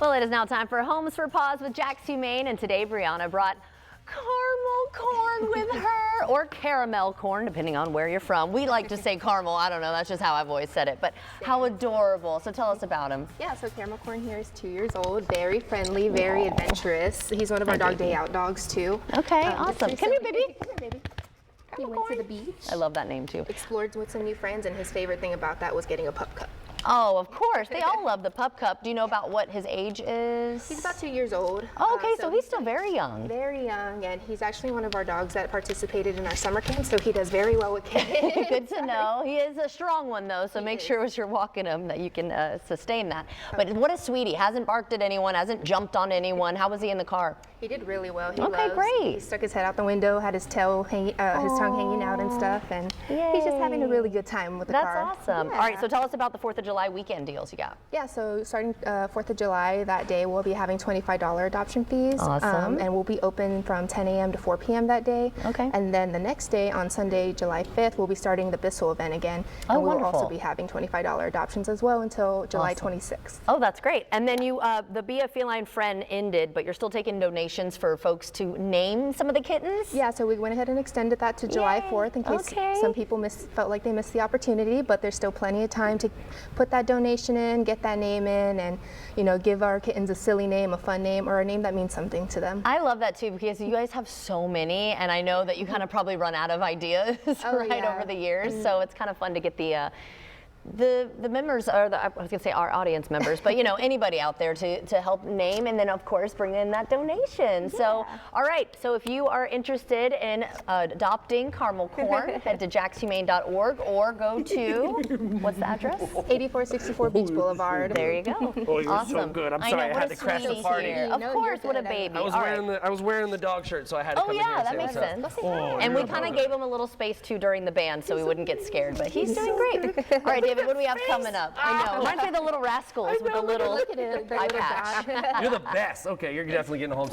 Well, it is now time for Homes for Paws with Jack's Humane, and today Brianna brought caramel corn with her, or caramel corn, depending on where you're from. We like to say caramel. I don't know. That's just how I've always said it. But how adorable. So tell us about him. Yeah, so caramel corn here is 2 years old, very friendly, very adventurous. He's one of our dog day out dogs too. Okay, awesome. Come here, baby. Come here, baby. He went to the beach. I love that name too. Explored with some new friends, and his favorite thing about that was getting a pup cup. Oh, of course. They all love the pup cup. Do you know about what his age is? He's about 2 years old. Oh, okay, so he's still very young. Very young, and he's actually one of our dogs that participated in our summer camp, so he does very well with kids. Good to know. He is a strong one, though, so make sure as you're walking him that you can sustain that. But what a sweetie. Hasn't barked at anyone, hasn't jumped on anyone. How was he in the car? He did really well. Great. He stuck his head out the window, had his tail hanging, his tongue hanging out and stuff, and he's just having a really good time with the car. That's awesome. Yeah. All right, so tell us about the 4th of July weekend deals you got. Yeah, so starting 4th of July, that day we'll be having $25 adoption fees. Awesome. And we'll be open from 10 a.m. to 4 p.m. that day. Okay. And then the next day, on Sunday, July 5th, we'll be starting the Bissell event again. Oh, and we'll wonderful. also be having $25 adoptions as well until July 26th. Oh, that's great. And then you, the Be a Feline Friend ended, but you're still taking donations for folks to name some of the kittens? Yeah, so we went ahead and extended that to July 4th in case some people felt like they missed the opportunity, but there's still plenty of time to put that donation in, get that name in, and give our kittens a silly name, a fun name, or a name that means something to them. I love that too, because you guys have so many, and I know that you kind of probably run out of ideas over the years, so it's kind of fun to get the members, or I was gonna say our audience members, but anybody out there to help name, and then of course bring in that donation. So all right, so if you are interested in adopting caramel corn, head to jackshumane.org or go to, what's the address? 8464 Beach Boulevard. There you go. Oh, you're Awesome. so good. I'm sorry I had to crash the party. Of course, what a baby. I was wearing the dog shirt, so I had to come in here and that say makes what's sense. up. Oh, And we kind of gave him a little space too during the band, so we wouldn't get scared. But he's doing great. All right, David, what do we have coming up? I know. Reminds me of the little rascals with the little eye patch. You're the best. Okay, you're definitely getting home.